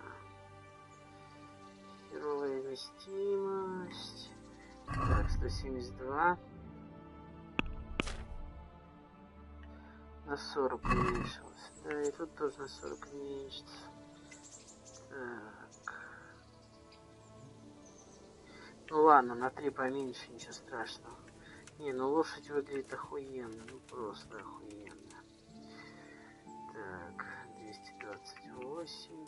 Херовая вместимость. Так, 172. На 40 уменьшилось. Да, и тут тоже на 40 уменьшится. Так. Ну ладно, на 3 поменьше, ничего страшного. Не, ну лошадь выглядит охуенно. Ну просто охуенно. Так, 228.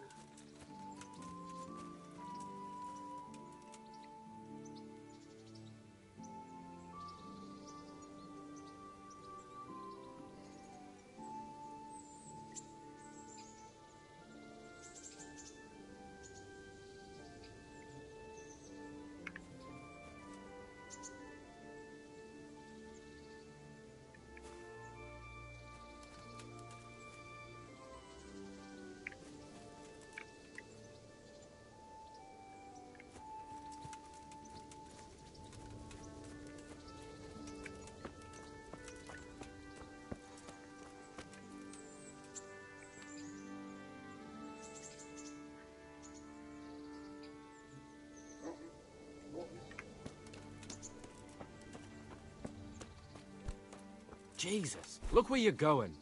Jesus, look where you're going.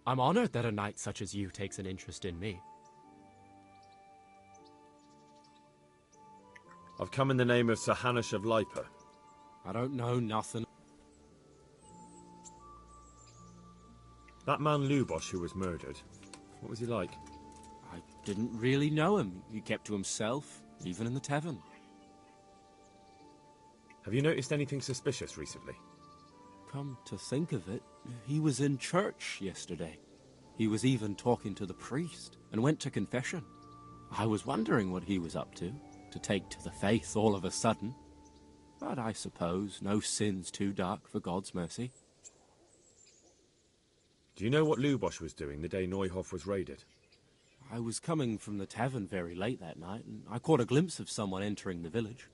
I'm honored that a knight such as you takes an interest in me.
I've come in the name of Sir Hanush of Lipa.
I don't know nothing.
That man Lubosh who was murdered, what was he like?
I didn't really know him. He kept to himself, even in the tavern.
Have you noticed anything suspicious recently?
Come to think of it, he was in church yesterday. He was even talking to the priest and went to confession. I was wondering what he was up to take to the faith all of a sudden. But I suppose no sin's too dark for God's mercy.
Do you know what Lubosh was doing the day Neuhof was raided?
I was coming from the tavern very late that night, and I caught a glimpse of someone entering the village.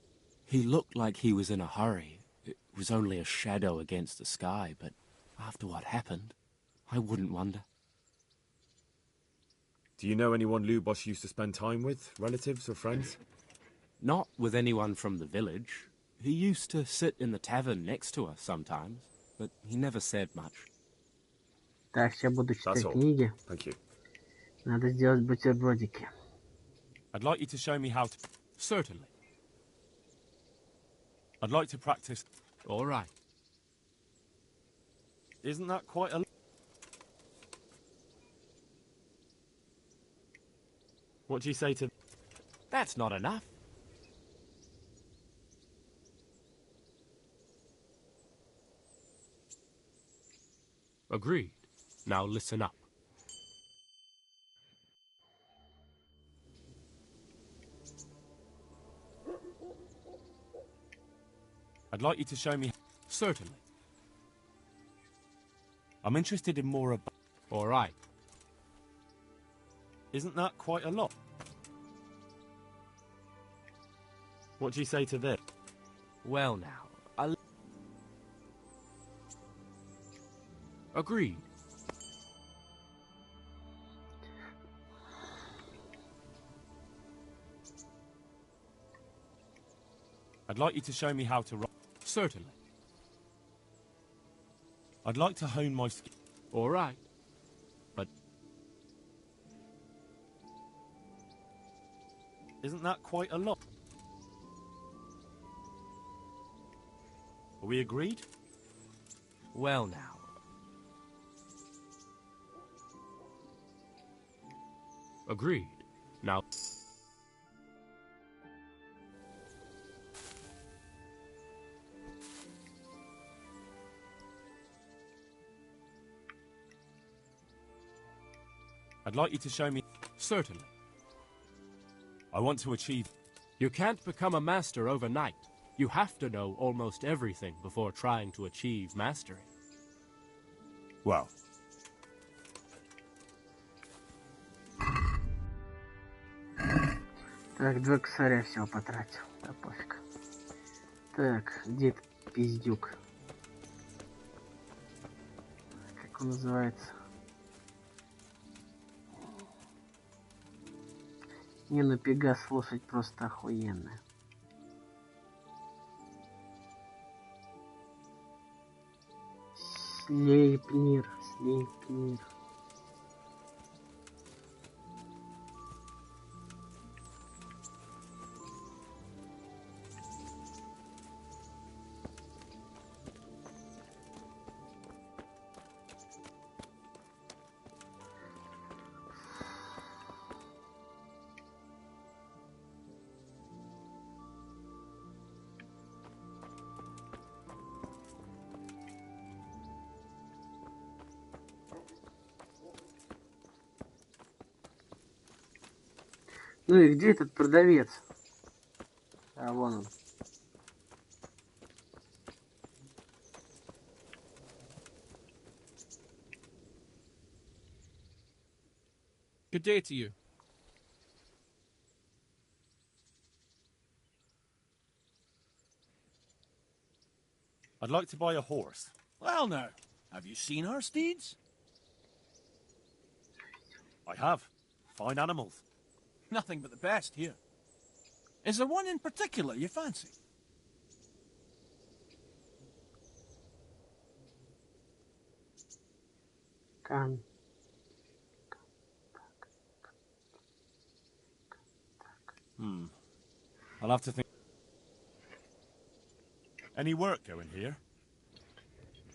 He looked like he was in a hurry. It was only a shadow against the sky, but after what happened, I wouldn't wonder.
Do you know anyone Lubosh used to spend time with? Relatives or friends?
Not with anyone from the village. He used to sit in the tavern next to us sometimes, but he never said much.
Так, сейчас буду читать книги.
Thank you.
Надо сделать бутербродики.
I'd like you to show me how to... Certainly. I'd like to practice... All right.
Isn't that quite a...
What do you say to...
That's not enough. Agreed. Now listen up.
I'd like you to show me...
Certainly.
I'm interested in more about...
All right.
Isn't that quite a lot? What do you say to this?
Well now, Agreed.
I'd like you to show me how to write.
Certainly.
I'd like to hone my skill.
All right. But...
Isn't that quite a lot? Are we agreed?
Well now. Agreed. Now...
I'd like you to show me...
Certainly.
I want to achieve...
You can't become a master overnight. You have to know almost everything before trying to achieve mastery.
Well...
Так, 2 косаря всего потратил. Да пофиг. Так, где этот пиздюк? Как он называется? Не, ну Пегас лошадь просто охуенная. Слейпнир, Слейпнир. Ну и где этот продавец? А, вон он.
Good day to you.
I'd like to buy a horse.
Well now, have you seen our steeds?
I have. Fine animals.
Nothing but the best here. Is there one in particular you fancy?
I'll have to think. Any work going here?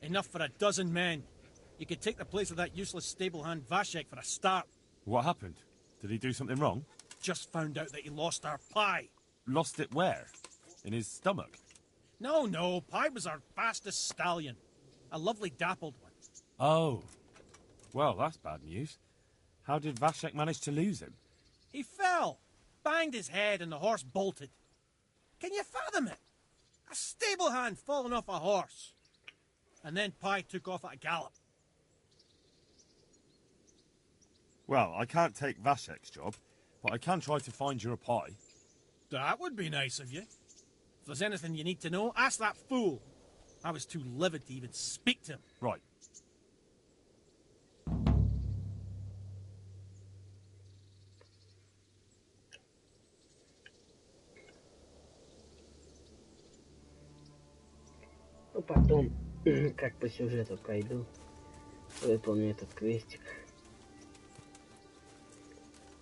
Enough for a dozen men. You could take the place of that useless stable hand Vashek for a start.
What happened? Did he do something wrong?
Just found out that he lost our pie.
Lost it where? In his stomach?
No, Pie was our fastest stallion. A lovely dappled one.
Oh. Well, that's bad news. How did Vashek manage to lose him?
He fell, banged his head, and the horse bolted. Can you fathom it? A stable hand falling off a horse. And then Pie took off at a gallop.
Well, I can't take Vashek's job, but I can try to find you a pie.
That would be nice of you. If there's anything you need to know, ask that fool. I was too livid to even speak to him.
Right.
Ну, потом, как по сюжету пройду, выполню этот квестик.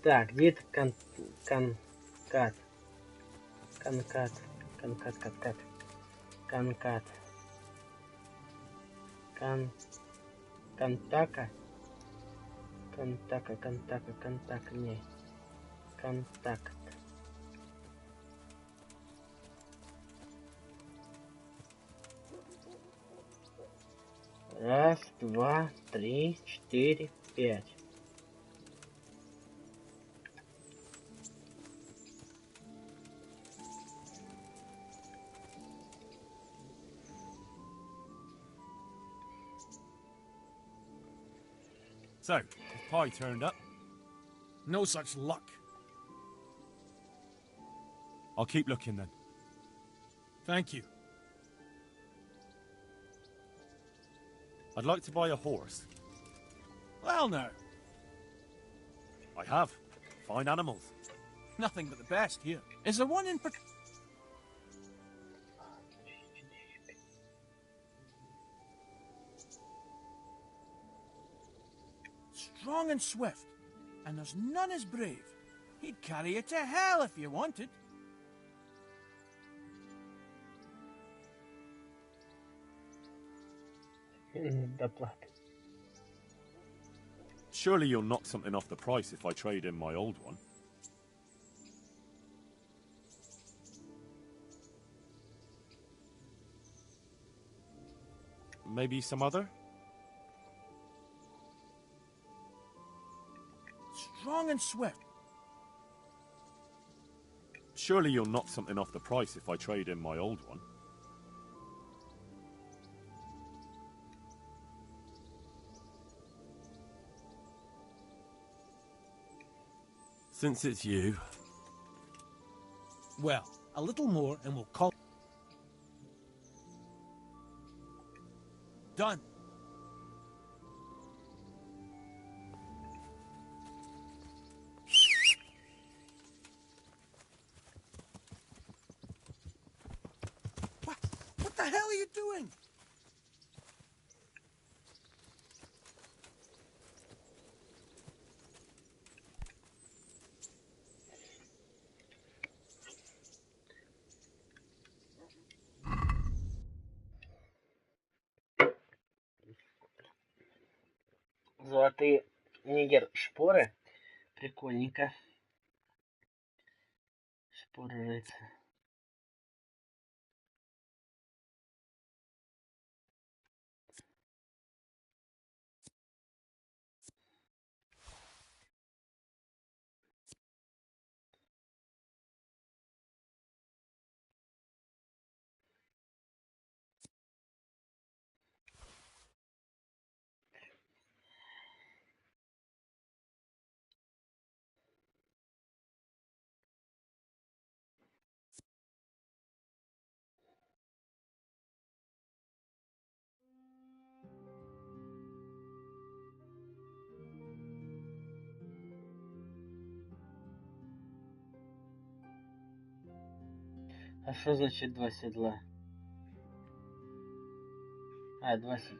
Так, где этот конкат? Контака, не. Контакт. Раз, два, три, четыре, пять.
So, has Pi turned up?
No such luck.
I'll keep looking then.
Thank you.
I'd like to buy a horse.
Well, now.
I have. Fine animals.
Nothing but the best here. Is there one in particular? Strong and swift, and there's none as brave. He'd carry you to hell if you wanted.
Доплата.
Surely you'll knock something off the price if I trade in my old one. Maybe some other?
Strong and swift.
Surely you'll knock something off the price if I trade in my old one. Since it's you...
Well, a little more and we'll call... Done. What the hell are you doing?
Золотые нигер шпоры. Прикольненько. Шпоры рыцаря. А что значит два седла? А, два седла.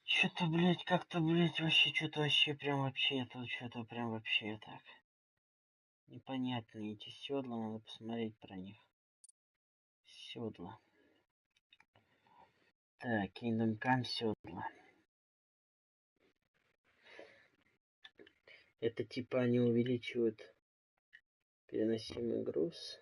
Что-то, блядь, как-то, блядь, вообще, что-то вообще, прям вообще, это что-то прям вообще так. Непонятные эти седла, надо посмотреть про них. Седла. Так, Kingdom Come седла. Это типа они увеличивают переносимый груз.